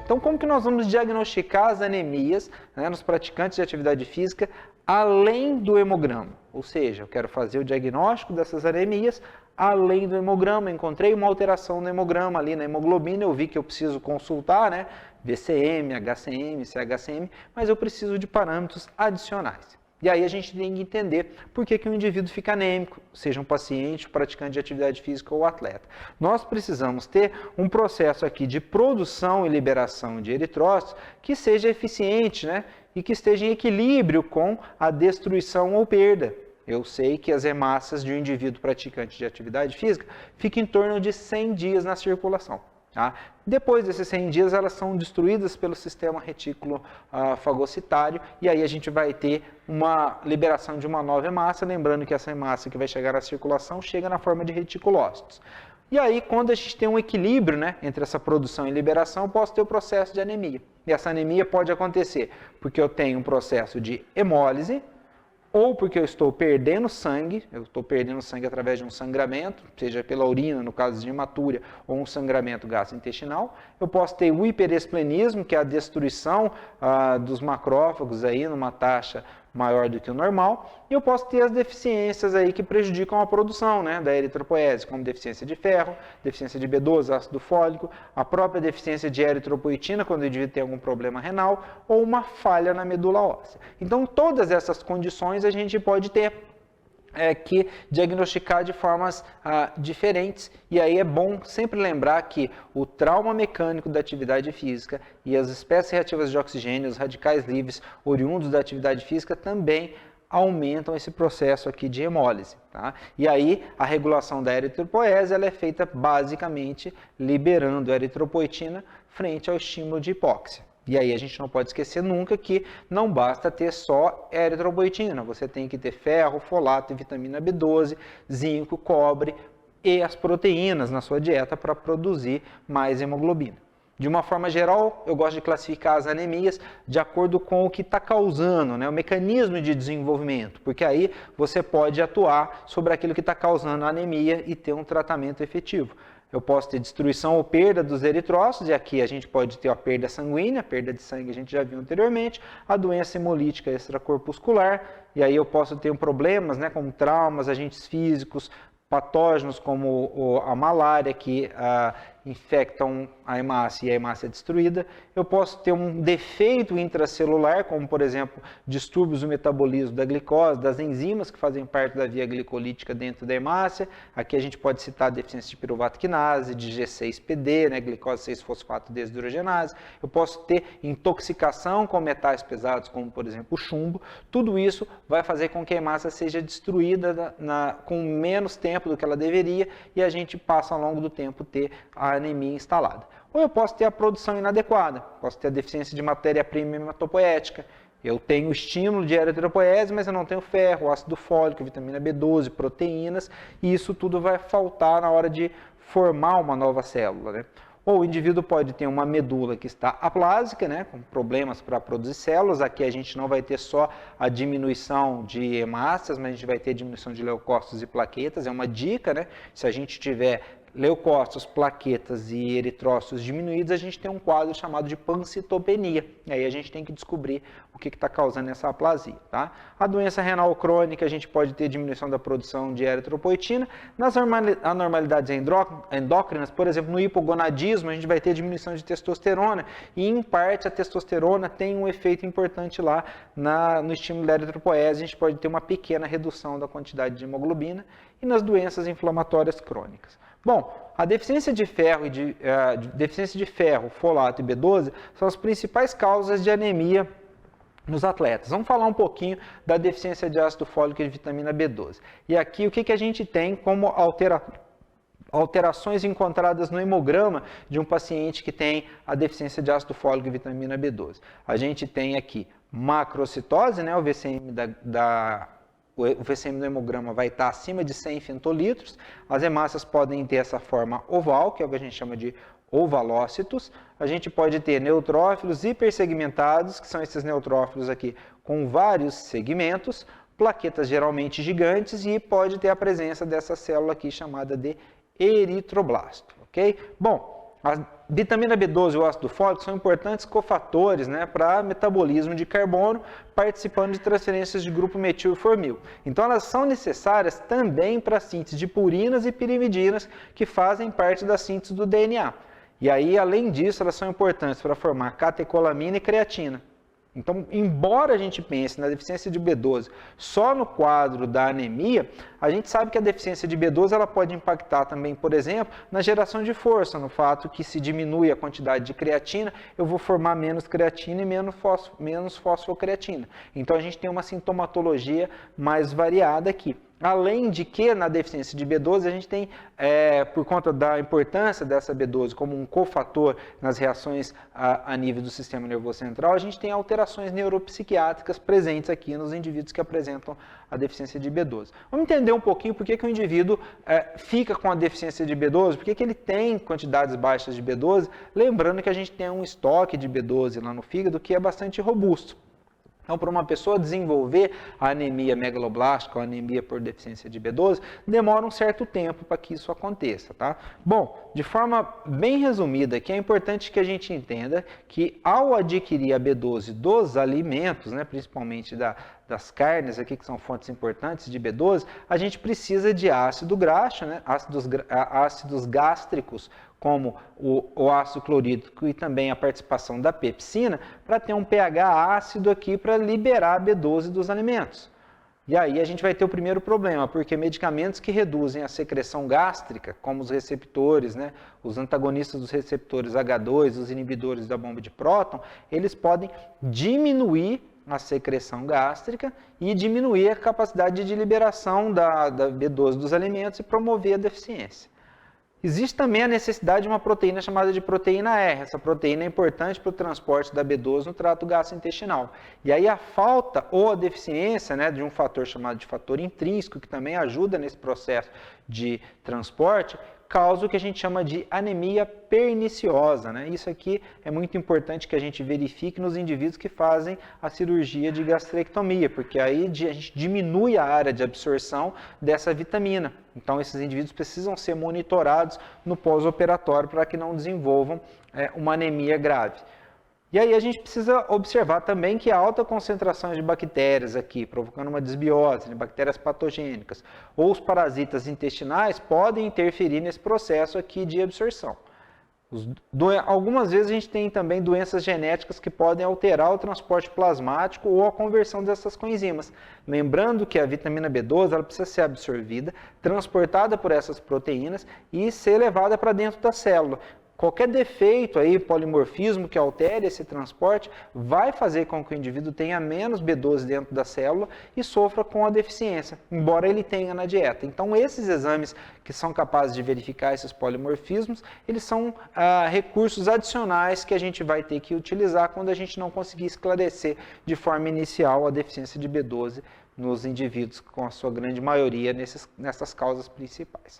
Então, como que nós vamos diagnosticar as anemias, né, nos praticantes de atividade física, além do hemograma? Ou seja, eu quero fazer o diagnóstico dessas anemias além do hemograma. Encontrei uma alteração no hemograma ali na hemoglobina, eu vi que eu preciso consultar, né, VCM, HCM, CHCM, mas eu preciso de parâmetros adicionais. E aí a gente tem que entender por que o indivíduo fica anêmico, seja um paciente, praticante de atividade física ou atleta. Nós precisamos ter um processo aqui de produção e liberação de eritrócitos que seja eficiente, né? E que esteja em equilíbrio com a destruição ou perda. Eu sei que as hemácias de um indivíduo praticante de atividade física ficam em torno de 100 dias na circulação. Tá? Depois desses 100 dias, elas são destruídas pelo sistema retículo fagocitário e aí a gente vai ter uma liberação de uma nova hemácia, lembrando que essa hemácia que vai chegar na circulação chega na forma de reticulócitos. E aí, quando a gente tem um equilíbrio, né, entre essa produção e liberação, eu posso ter o processo de anemia. E essa anemia pode acontecer porque eu tenho um processo de hemólise, ou porque eu estou perdendo sangue, através de um sangramento, seja pela urina, no caso de hematúria, ou um sangramento gastrointestinal. Eu posso ter o hiperesplenismo, que é a destruição dos macrófagos aí numa taxa maior do que o normal, e eu posso ter as deficiências aí que prejudicam a produção, né, da eritropoese, como deficiência de ferro, deficiência de B12, ácido fólico, a própria deficiência de eritropoetina, quando o indivíduo tem algum problema renal, ou uma falha na medula óssea. Então, todas essas condições a gente pode ter que diagnosticar de formas diferentes, e aí é bom sempre lembrar que o trauma mecânico da atividade física e as espécies reativas de oxigênio, os radicais livres oriundos da atividade física também aumentam esse processo aqui de hemólise. Tá? E aí a regulação da eritropoese ela é feita basicamente liberando a eritropoetina frente ao estímulo de hipóxia. E aí a gente não pode esquecer nunca que não basta ter só eritropoetina, você tem que ter ferro, folato e vitamina B12, zinco, cobre e as proteínas na sua dieta para produzir mais hemoglobina. De uma forma geral, eu gosto de classificar as anemias de acordo com o que está causando, né, o mecanismo de desenvolvimento, porque aí você pode atuar sobre aquilo que está causando a anemia e ter um tratamento efetivo. Eu posso ter destruição ou perda dos eritrócitos, e aqui a gente pode ter a perda sanguínea, a perda de sangue a gente já viu anteriormente, a doença hemolítica extracorpuscular, e aí eu posso ter problemas, né, como traumas, agentes físicos, patógenos como a malária, que infectam a hemácia e a hemácia é destruída. Eu posso ter um defeito intracelular, como por exemplo, distúrbios do metabolismo da glicose, das enzimas que fazem parte da via glicolítica dentro da hemácia. Aqui a gente pode citar a deficiência de piruvato quinase, de G6PD, né, glicose 6-fosfato deshidrogenase. Eu posso ter intoxicação com metais pesados, como por exemplo o chumbo. Tudo isso vai fazer com que a hemácia seja destruída com menos tempo do que ela deveria e a gente passa ao longo do tempo ter a anemia instalada. Ou eu posso ter a produção inadequada, posso ter a deficiência de matéria-prima hematopoética. Eu tenho estímulo de eritropoese, mas eu não tenho ferro, ácido fólico, vitamina B12, proteínas, e isso tudo vai faltar na hora de formar uma nova célula, né? Ou o indivíduo pode ter uma medula que está aplásica, né, com problemas para produzir células. Aqui a gente não vai ter só a diminuição de hemácias, mas a gente vai ter diminuição de leucócitos e plaquetas. É uma dica, né? Se a gente tiver leucócitos, plaquetas e eritrócitos diminuídos, a gente tem um quadro chamado de pancitopenia. E aí a gente tem que descobrir o que está causando essa aplasia. Tá? A doença renal crônica, a gente pode ter diminuição da produção de eritropoetina. Nas anormalidades endócrinas, por exemplo, no hipogonadismo, a gente vai ter diminuição de testosterona. E, em parte, a testosterona tem um efeito importante lá no estímulo da eritropoese. A gente pode ter uma pequena redução da quantidade de hemoglobina. E nas doenças inflamatórias crônicas. Bom, a deficiência de ferro, folato e B12 são as principais causas de anemia nos atletas. Vamos falar um pouquinho da deficiência de ácido fólico e de vitamina B12. E aqui o que a gente tem como alterações encontradas no hemograma de um paciente que tem a deficiência de ácido fólico e vitamina B12. A gente tem aqui macrocitose, né, o VCM o VCM do hemograma vai estar acima de 100 femtolitros. As hemácias podem ter essa forma oval, que é o que a gente chama de ovalócitos. A gente pode ter neutrófilos hipersegmentados, que são esses neutrófilos aqui com vários segmentos, plaquetas geralmente gigantes, e pode ter a presença dessa célula aqui chamada de eritroblasto. ok? Bom, a vitamina B12 e o ácido fólico são importantes cofatores, né, para metabolismo de carbono, participando de transferências de grupo metil e formil. Então, elas são necessárias também para a síntese de purinas e pirimidinas, que fazem parte da síntese do DNA. E aí, além disso, elas são importantes para formar catecolamina e creatina. Então, embora a gente pense na deficiência de B12 só no quadro da anemia, a gente sabe que a deficiência de B12 ela pode impactar também, por exemplo, na geração de força, no fato que se diminui a quantidade de creatina, eu vou formar menos creatina e menos fosfocreatina. Então, a gente tem uma sintomatologia mais variada aqui. Além de que, na deficiência de B12, a gente tem, por conta da importância dessa B12 como um cofator nas reações a nível do sistema nervoso central, a gente tem alterações neuropsiquiátricas presentes aqui nos indivíduos que apresentam a deficiência de B12. Vamos entender um pouquinho por que o indivíduo fica com a deficiência de B12, por que ele tem quantidades baixas de B12, lembrando que a gente tem um estoque de B12 lá no fígado que é bastante robusto. Então, para uma pessoa desenvolver a anemia megaloblástica ou anemia por deficiência de B12, demora um certo tempo para que isso aconteça, tá? Bom, de forma bem resumida, aqui é importante que a gente entenda que ao adquirir a B12 dos alimentos, né, principalmente das carnes, aqui que são fontes importantes de B12, a gente precisa de ácido graxo, né, ácidos gástricos, como o ácido clorídrico e também a participação da pepsina, para ter um pH ácido aqui para liberar a B12 dos alimentos. E aí a gente vai ter o primeiro problema, porque medicamentos que reduzem a secreção gástrica, como os receptores, né, os antagonistas dos receptores H2, os inibidores da bomba de próton, eles podem diminuir a secreção gástrica e diminuir a capacidade de liberação da B12 dos alimentos e promover a deficiência. Existe também a necessidade de uma proteína chamada de proteína R. Essa proteína é importante para o transporte da B12 no trato gastrointestinal. E aí a falta ou a deficiência, né, de um fator chamado de fator intrínseco, que também ajuda nesse processo de transporte, causa o que a gente chama de anemia perniciosa, né? Isso aqui é muito importante que a gente verifique nos indivíduos que fazem a cirurgia de gastrectomia, porque aí a gente diminui a área de absorção dessa vitamina. Então, esses indivíduos precisam ser monitorados no pós-operatório para que não desenvolvam uma anemia grave. E aí a gente precisa observar também que há alta concentração de bactérias aqui, provocando uma desbiose, né, bactérias patogênicas, ou os parasitas intestinais podem interferir nesse processo aqui de absorção. Algumas vezes a gente tem também doenças genéticas que podem alterar o transporte plasmático ou a conversão dessas coenzimas. Lembrando que a vitamina B12 ela precisa ser absorvida, transportada por essas proteínas e ser levada para dentro da célula. Qualquer defeito aí, polimorfismo que altere esse transporte, vai fazer com que o indivíduo tenha menos B12 dentro da célula e sofra com a deficiência, embora ele tenha na dieta. Então, esses exames que são capazes de verificar esses polimorfismos, eles são recursos adicionais que a gente vai ter que utilizar quando a gente não conseguir esclarecer de forma inicial a deficiência de B12 nos indivíduos, com a sua grande maioria nessas causas principais.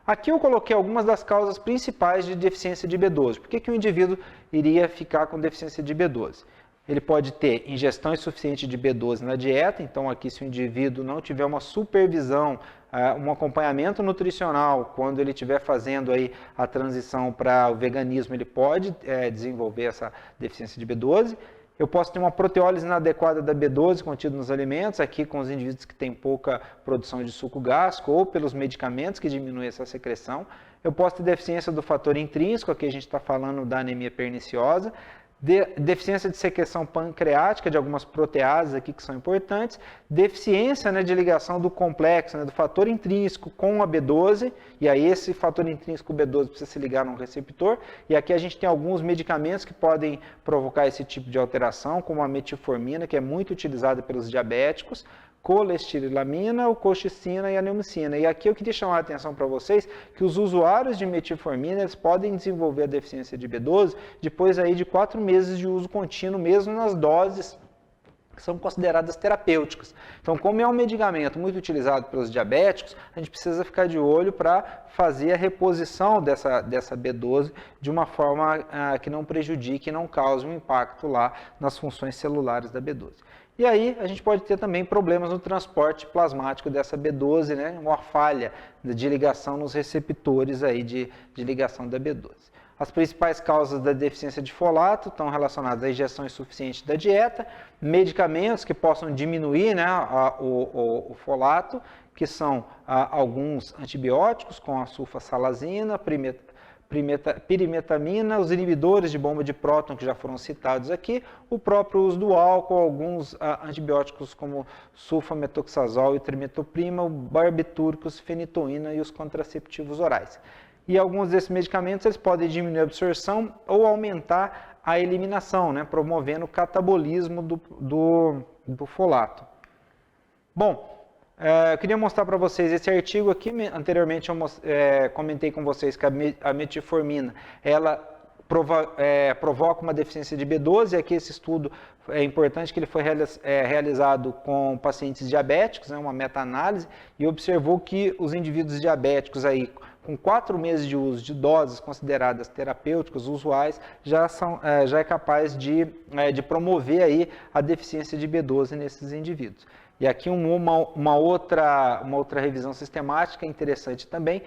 Aqui eu coloquei algumas das causas principais de deficiência de B12. Por que o indivíduo iria ficar com deficiência de B12? Ele pode ter ingestão insuficiente de B12 na dieta, então aqui se o indivíduo não tiver uma supervisão, um acompanhamento nutricional, quando ele estiver fazendo aí a transição para o veganismo, ele pode desenvolver essa deficiência de B12. Eu posso ter uma proteólise inadequada da B12 contida nos alimentos, aqui com os indivíduos que têm pouca produção de suco gástrico ou pelos medicamentos que diminuem essa secreção. Eu posso ter deficiência do fator intrínseco, aqui a gente está falando da anemia perniciosa. Deficiência de secreção pancreática de algumas proteases aqui que são importantes, deficiência, né, de ligação do complexo, né, do fator intrínseco com a B12, e aí esse fator intrínseco B12 precisa se ligar num receptor, e aqui a gente tem alguns medicamentos que podem provocar esse tipo de alteração, como a metformina, que é muito utilizada pelos diabéticos, colestiramina, o colchicina e a neomicina. E aqui eu queria chamar a atenção para vocês que os usuários de metformina eles podem desenvolver a deficiência de B12 depois aí de 4 meses de uso contínuo, mesmo nas doses que são consideradas terapêuticas. Então, como é um medicamento muito utilizado pelos diabéticos, a gente precisa ficar de olho para fazer a reposição dessa B12 de uma forma que não prejudique e não cause um impacto lá nas funções celulares da B12. E aí a gente pode ter também problemas no transporte plasmático dessa B12, né? Uma falha de ligação nos receptores aí de ligação da B12. As principais causas da deficiência de folato estão relacionadas à ingestão insuficiente da dieta, medicamentos que possam diminuir, né, o folato, que são alguns antibióticos, como a sulfasalazina, pirimetamina, os inibidores de bomba de próton que já foram citados aqui, o próprio uso do álcool, alguns antibióticos como sulfametoxazol e trimetoprima, barbitúricos, fenitoína e os contraceptivos orais. E alguns desses medicamentos eles podem diminuir a absorção ou aumentar a eliminação, né, promovendo o catabolismo do folato. Bom, eu queria mostrar para vocês esse artigo aqui. Anteriormente eu comentei com vocês que a metformina ela provoca uma deficiência de B12. Aqui esse estudo é importante que ele foi realizado com pacientes diabéticos, né, uma meta-análise, e observou que os indivíduos diabéticos aí com 4 meses de uso de doses consideradas terapêuticas usuais, já é capaz de promover aí a deficiência de B12 nesses indivíduos. E aqui uma outra revisão sistemática interessante também,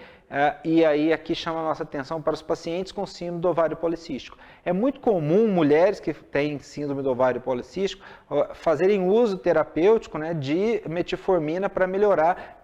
e aí aqui chama a nossa atenção para os pacientes com síndrome do ovário policístico. É muito comum mulheres que têm síndrome do ovário policístico fazerem uso terapêutico, né, de metformina para melhorar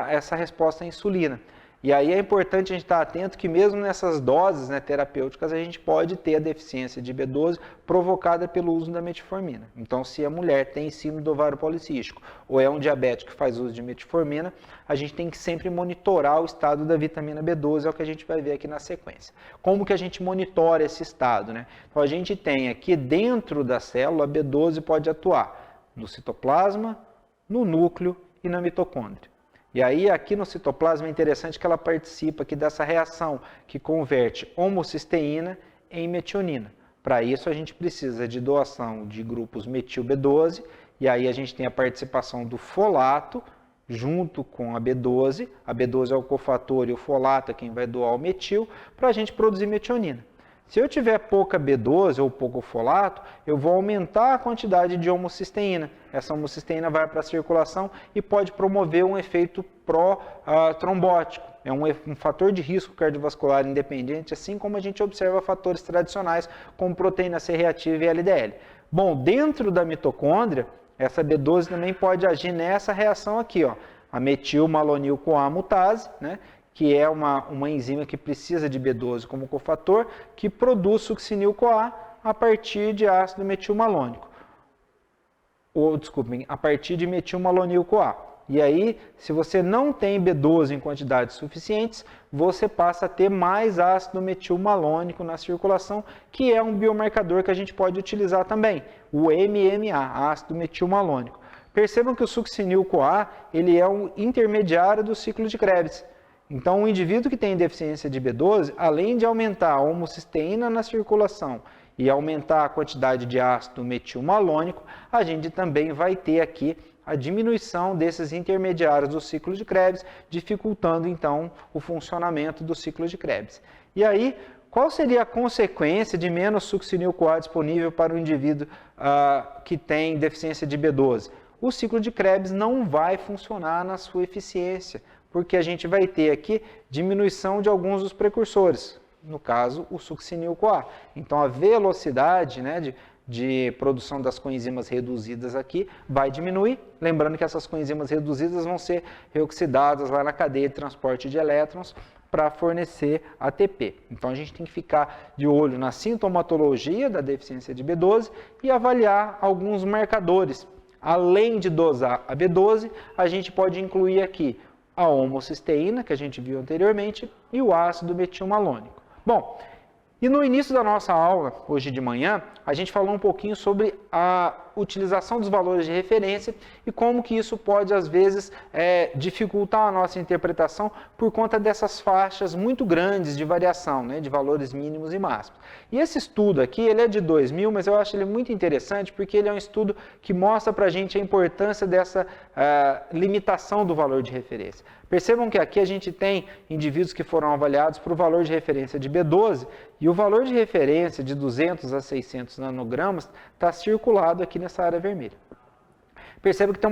essa resposta à insulina. E aí é importante a gente estar atento que mesmo nessas doses, né, terapêuticas, a gente pode ter a deficiência de B12 provocada pelo uso da metformina. Então, se a mulher tem síndrome do ovário policístico ou é um diabético que faz uso de metformina, a gente tem que sempre monitorar o estado da vitamina B12, é o que a gente vai ver aqui na sequência. Como que a gente monitora esse estado, né? Então, a gente tem aqui dentro da célula, a B12 pode atuar no citoplasma, no núcleo e na mitocôndria. E aí, aqui no citoplasma é interessante que ela participa aqui dessa reação que converte homocisteína em metionina. Para isso, a gente precisa de doação de grupos metil B12, e aí a gente tem a participação do folato junto com a B12. A B12 é o cofator e o folato é quem vai doar o metil para a gente produzir metionina. Se eu tiver pouca B12 ou pouco folato, eu vou aumentar a quantidade de homocisteína. Essa homocisteína vai para a circulação e pode promover um efeito pró-trombótico. É um fator de risco cardiovascular independente, assim como a gente observa fatores tradicionais como proteína C reativa e LDL. Bom, dentro da mitocôndria, essa B12 também pode agir nessa reação aqui, ó, a metilmalonil-CoA mutase, né? Que é uma enzima que precisa de B12 como cofator, que produz succinil-CoA a partir de ácido metilmalônico. A partir de metilmalonil-CoA. E aí, se você não tem B12 em quantidades suficientes, você passa a ter mais ácido metilmalônico na circulação, que é um biomarcador que a gente pode utilizar também, o MMA, ácido metilmalônico. Percebam que o succinil-CoA, ele é um intermediário do ciclo de Krebs. Então, um indivíduo que tem deficiência de B12, além de aumentar a homocisteína na circulação e aumentar a quantidade de ácido metilmalônico, a gente também vai ter aqui a diminuição desses intermediários do ciclo de Krebs, dificultando, então, o funcionamento do ciclo de Krebs. E aí, qual seria a consequência de menos succinil-CoA disponível para o indivíduo que tem deficiência de B12? O ciclo de Krebs não vai funcionar na sua eficiência, porque a gente vai ter aqui diminuição de alguns dos precursores, no caso, o succinil-CoA. Então, a velocidade, né, de produção das coenzimas reduzidas aqui vai diminuir. Lembrando que essas coenzimas reduzidas vão ser reoxidadas lá na cadeia de transporte de elétrons para fornecer ATP. Então, a gente tem que ficar de olho na sintomatologia da deficiência de B12 e avaliar alguns marcadores. Além de dosar a B12, a gente pode incluir aqui a homocisteína, que a gente viu anteriormente, e o ácido metilmalônico. Bom, e no início da nossa aula, hoje de manhã, a gente falou um pouquinho sobre utilização dos valores de referência e como que isso pode, às vezes, dificultar a nossa interpretação por conta dessas faixas muito grandes de variação, né, de valores mínimos e máximos. E esse estudo aqui, ele é de 2000, mas eu acho ele muito interessante porque ele é um estudo que mostra para a gente a importância dessa limitação do valor de referência. Percebam que aqui a gente tem indivíduos que foram avaliados por valor de referência de B12 e o valor de referência de 200 a 600 nanogramas está circulado aqui nessa área vermelha. Perceba que tem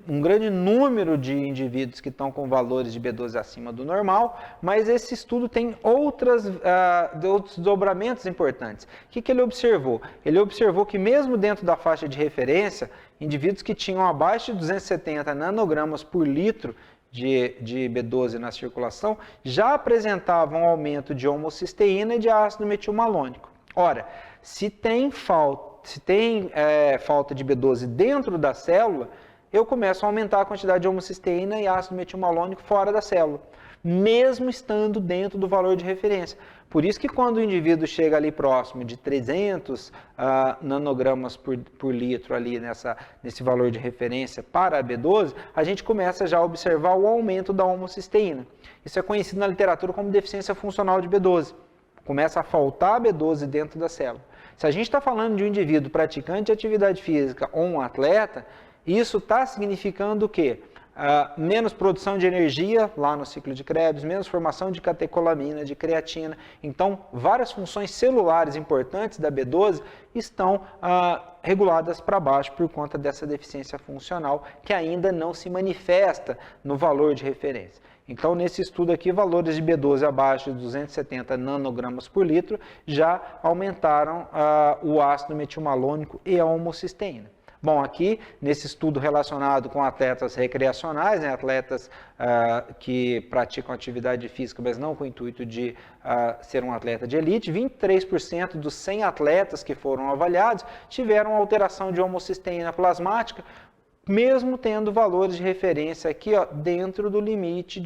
um grande número de indivíduos que estão com valores de B12 acima do normal, mas esse estudo tem outros desdobramentos importantes. O que ele observou? Ele observou que mesmo dentro da faixa de referência, indivíduos que tinham abaixo de 270 nanogramas por litro de B12 na circulação já apresentavam aumento de homocisteína e de ácido metilmalônico. Ora, se tem falta de B12 dentro da célula, eu começo a aumentar a quantidade de homocisteína e ácido metilmalônico fora da célula, mesmo estando dentro do valor de referência. Por isso que quando o indivíduo chega ali próximo de 300 nanogramas por litro ali nesse valor de referência para a B12, a gente começa já a observar o aumento da homocisteína. Isso é conhecido na literatura como deficiência funcional de B12. Começa a faltar B12 dentro da célula. Se a gente está falando de um indivíduo praticante de atividade física ou um atleta, isso está significando o quê? Menos produção de energia lá no ciclo de Krebs, menos formação de catecolamina, de creatina. Então, várias funções celulares importantes da B12 estão reguladas para baixo por conta dessa deficiência funcional que ainda não se manifesta no valor de referência. Então, nesse estudo aqui, valores de B12 abaixo de 270 nanogramas por litro já aumentaram o ácido metilmalônico e a homocisteína. Bom, aqui, nesse estudo relacionado com atletas recreacionais, né, atletas que praticam atividade física, mas não com o intuito de ser um atleta de elite, 23% dos 100 atletas que foram avaliados tiveram alteração de homocisteína plasmática, mesmo tendo valores de referência aqui dentro do limite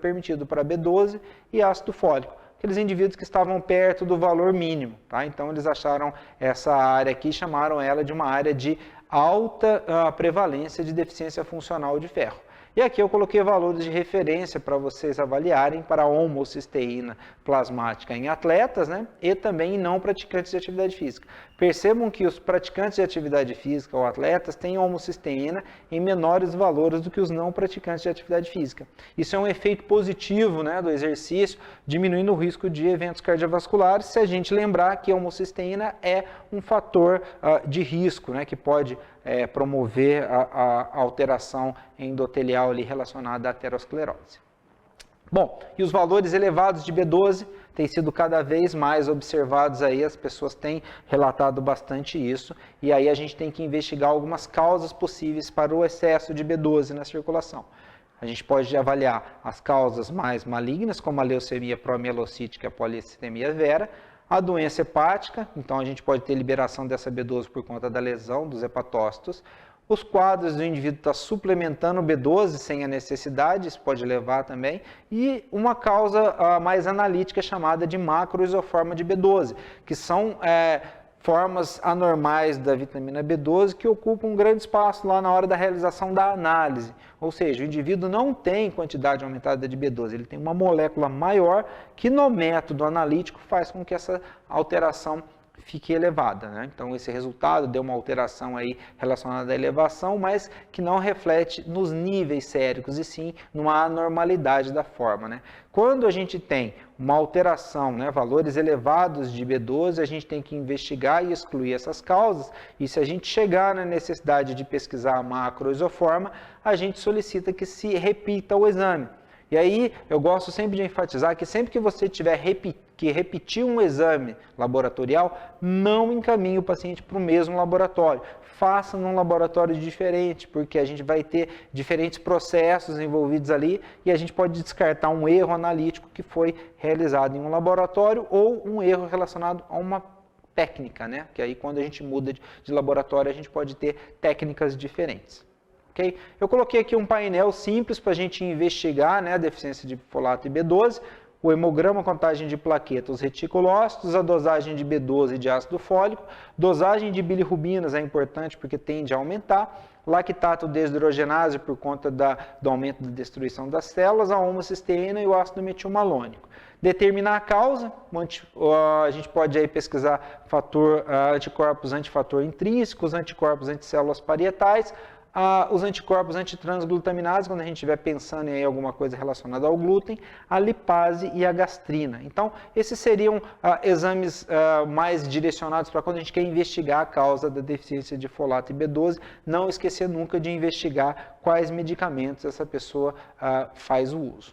permitido para B12 e ácido fólico. Aqueles indivíduos que estavam perto do valor mínimo, tá? Então eles acharam essa área aqui, chamaram ela de uma área de alta prevalência de deficiência funcional de ferro. E aqui eu coloquei valores de referência para vocês avaliarem para a homocisteína plasmática em atletas, né? E também em não praticantes de atividade física. Percebam que os praticantes de atividade física ou atletas têm homocisteína em menores valores do que os não praticantes de atividade física. Isso é um efeito positivo, né, do exercício, diminuindo o risco de eventos cardiovasculares, se a gente lembrar que a homocisteína é um fator de risco, né, que pode promover a alteração endotelial ali relacionada à aterosclerose. Bom, e os valores elevados de B12 têm sido cada vez mais observados aí, as pessoas têm relatado bastante isso, e aí a gente tem que investigar algumas causas possíveis para o excesso de B12 na circulação. A gente pode avaliar as causas mais malignas, como a leucemia promielocítica e a policistemia vera, a doença hepática, então a gente pode ter liberação dessa B12 por conta da lesão dos hepatócitos. Os quadros do indivíduo está suplementando B12 sem a necessidade, isso pode levar também. E uma causa mais analítica chamada de macroisoforma de B12, que são formas anormais da vitamina B12 que ocupam um grande espaço lá na hora da realização da análise. Ou seja, o indivíduo não tem quantidade aumentada de B12, ele tem uma molécula maior que no método analítico faz com que essa alteração fique elevada, né? Então esse resultado deu uma alteração aí relacionada à elevação, mas que não reflete nos níveis séricos e sim numa anormalidade da forma, né? Quando a gente tem uma alteração, né, valores elevados de B12, a gente tem que investigar e excluir essas causas, e se a gente chegar na necessidade de pesquisar a macroisoforma, a gente solicita que se repita o exame. E aí eu gosto sempre de enfatizar que sempre que você tiver que repetir um exame laboratorial, não encaminhe o paciente para o mesmo laboratório. Faça num laboratório diferente, porque a gente vai ter diferentes processos envolvidos ali e a gente pode descartar um erro analítico que foi realizado em um laboratório ou um erro relacionado a uma técnica, né? Que aí quando a gente muda de laboratório, a gente pode ter técnicas diferentes. Okay? Eu coloquei aqui um painel simples para a gente investigar, né, a deficiência de folato e B12. o hemograma, contagem de plaquetas, os reticulócitos, a dosagem de B12 e de ácido fólico, dosagem de bilirrubinas é importante porque tende a aumentar, lactato deshidrogenase por conta do aumento da destruição das células, a homocisteína e o ácido metilmalônico. Determinar a causa, a gente pode aí pesquisar anticorpos antifator intrínsecos, anticorpos anticélulas parietais, os anticorpos antitransglutaminases, quando a gente estiver pensando em alguma coisa relacionada ao glúten, a lipase e a gastrina. Então, esses seriam exames mais direcionados para quando a gente quer investigar a causa da deficiência de folato e B12. Não esquecer nunca de investigar quais medicamentos essa pessoa faz o uso.